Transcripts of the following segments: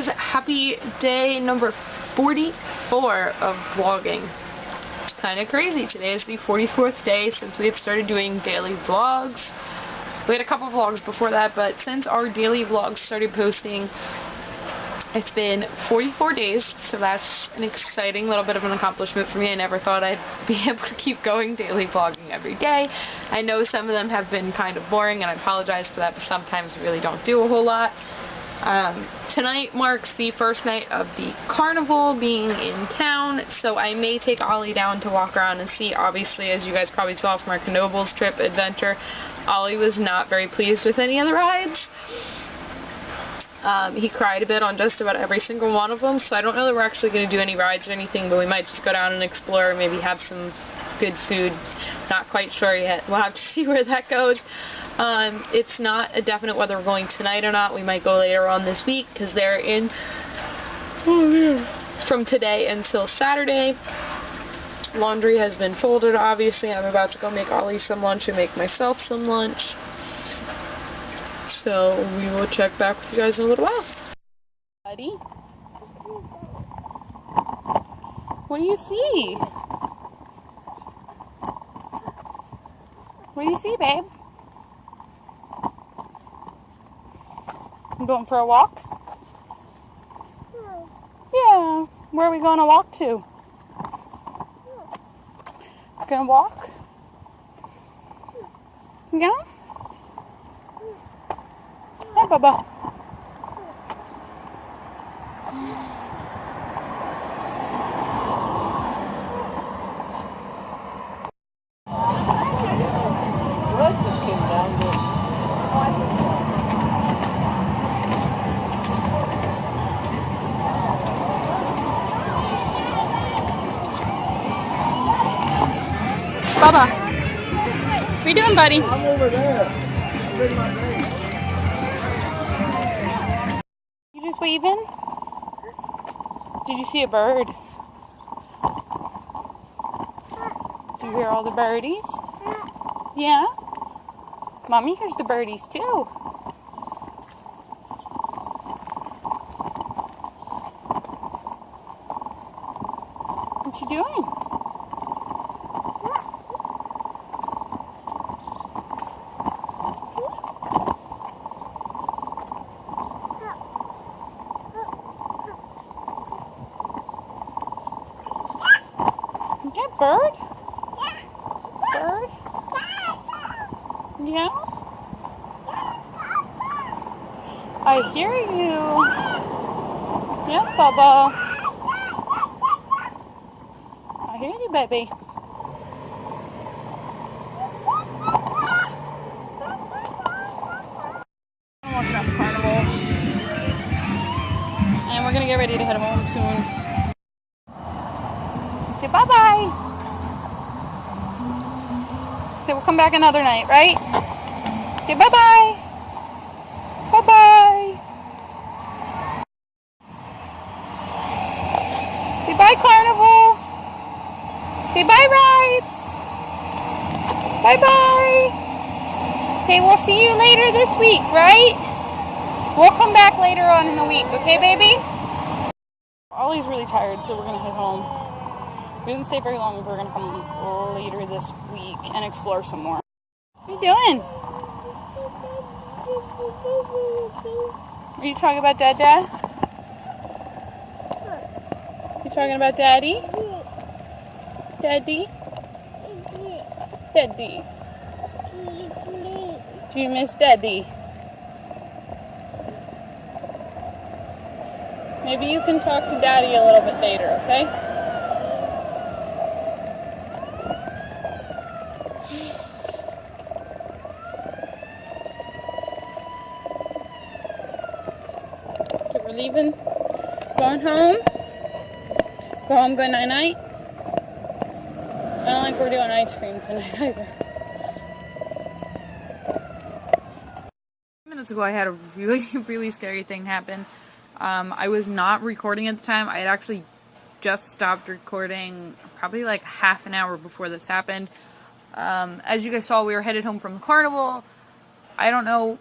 guys, happy day number 44 of vlogging. It's kind of crazy. Today is the 44th day since we have started doing daily vlogs. We had a couple vlogs before that, but since our daily vlogs started posting, it's been 44 days, so that's an exciting little bit of an accomplishment for me. I never thought I'd be able to keep going daily vlogging every day. I know some of them have been kind of boring, and I apologize for that, but sometimes we really don't do a whole lot. Tonight marks the first night of the carnival being in town, so I may take Ollie down to walk around and see. Obviously, as you guys probably saw from our Knoebels trip adventure, Ollie was not very pleased with any of the rides. He cried a bit on just about every single one of them, so I don't know that we're actually going to do any rides or anything, but we might just go down and explore, maybe have some good food. Not quite sure yet. We'll have to see where that goes. It's not a definite whether we're going tonight or not. We might go later on this week, because they're in from today until Saturday. Laundry has been folded, obviously. I'm about to go make Ollie some lunch and make myself some lunch. So we will check back with you guys in a little while. Buddy? What do you see? What do you see, babe? I'm going for a walk? Yeah. Where are we going to walk to? Gonna walk? Yeah? Hi, Bubba. What just came down there? Bubba, what are you doing, buddy? I'm over there. I'm in my name. You just waving? Did you see a bird? Do you hear all the birdies? Yeah? Mommy hears the birdies too. What you doing? That bird? Bird? Yeah? I hear you. Yes, Bubba. I hear you, baby. I'm walking around the carnival. And we're gonna get ready to head home soon. Say bye-bye. Say we'll come back another night, right? Say bye-bye. Bye-bye. Say bye, carnival. Say bye, rides. Bye-bye. Say we'll see you later this week, right? We'll come back later on in the week, okay, baby? Ollie's really tired, so we're gonna head home. We didn't stay very long. We're going to come later this week and explore some more. What are you doing? Are you talking about Dad? You talking about Daddy? Daddy? Daddy? Do you miss Daddy? Maybe you can talk to Daddy a little bit later, okay? Okay, we're leaving. Going home. Go home, good night-night. I don't think we're doing ice cream tonight either. Minutes ago I had a really scary thing happen. I was not recording at the time. I had actually just stopped recording probably like half an hour before this happened. As you guys saw, we were headed home from the carnival. I don't know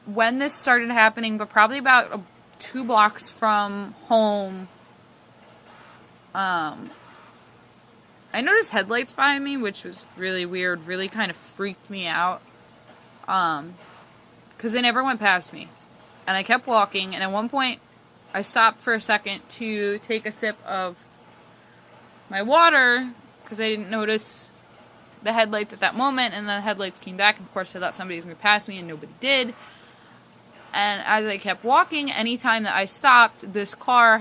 when this started happening, but probably about 2 blocks from home, I noticed headlights behind me, which was really weird, really kind of freaked me out, because they never went past me, and I kept walking, and at one point, I stopped for a second to take a sip of my water, because I didn't notice the headlights at that moment, and the headlights came back, and of course I thought somebody was going to pass me, and nobody did. And as I kept walking, anytime that I stopped, this car,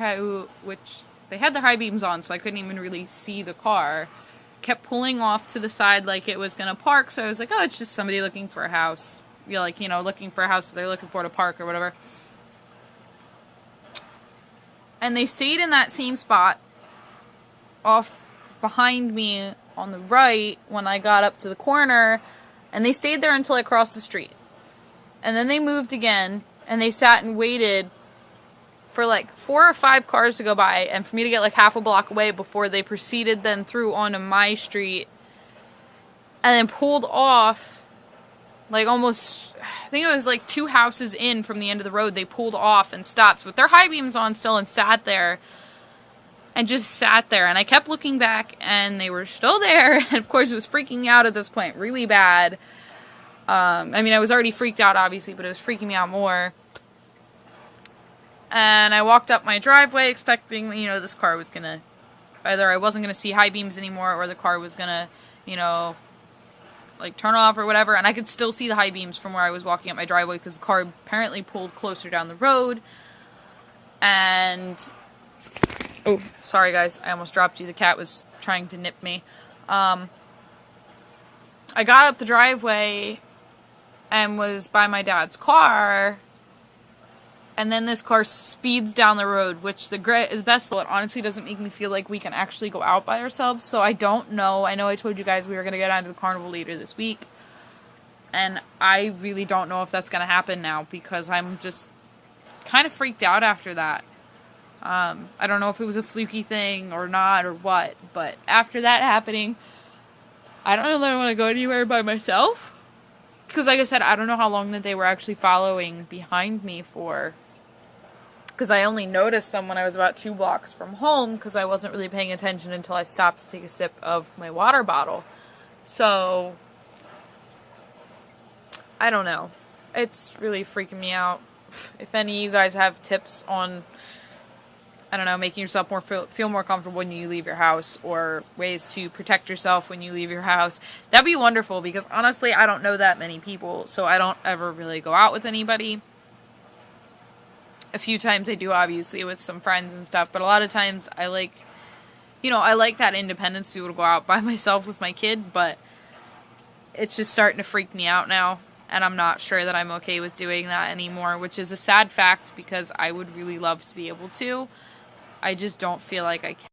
which they had the high beams on, so I couldn't even really see the car, kept pulling off to the side like it was going to park, so I was like, oh, it's just somebody looking for a house. Looking for a house that they're looking for to park or whatever. And they stayed in that same spot off behind me on the right when I got up to the corner, and they stayed there until I crossed the street. And then they moved again, and they sat and waited for like 4 or 5 cars to go by, and for me to get like half a block away before they proceeded then through onto my street, and then pulled off, like almost, I think it was like 2 houses in from the end of the road. They pulled off and stopped with their high beams on still and sat there. And just sat there, and I kept looking back, and they were still there, and of course it was freaking me out at this point, really bad. I mean, I was already freaked out, obviously, but it was freaking me out more. And I walked up my driveway expecting, this car was gonna, either I wasn't gonna see high beams anymore, or the car was gonna, like turn off or whatever, and I could still see the high beams from where I was walking up my driveway, because the car apparently pulled closer down the road, and... Oh, sorry guys, I almost dropped you. The cat was trying to nip me. I got up the driveway and was by my dad's car, and then this car speeds down the road, which the best of it honestly doesn't make me feel like we can actually go out by ourselves, so I don't know. I know I told you guys we were going to get onto the carnival later this week, and I really don't know if that's going to happen now, because I'm just kind of freaked out after that. I don't know if it was a fluky thing or not or what, but after that happening, I don't know that I want to go anywhere by myself. Because like I said, I don't know how long that they were actually following behind me for. Because I only noticed them when I was about 2 blocks from home, because I wasn't really paying attention until I stopped to take a sip of my water bottle. So, I don't know. It's really freaking me out. If any of you guys have tips on... I don't know, making yourself feel more comfortable when you leave your house, or ways to protect yourself when you leave your house, that'd be wonderful, because honestly, I don't know that many people, so I don't ever really go out with anybody. A few times I do, obviously, with some friends and stuff, but a lot of times I like that independence to be able to go out by myself with my kid, but it's just starting to freak me out now, and I'm not sure that I'm okay with doing that anymore, which is a sad fact, because I would really love to be able to. I just don't feel like I can.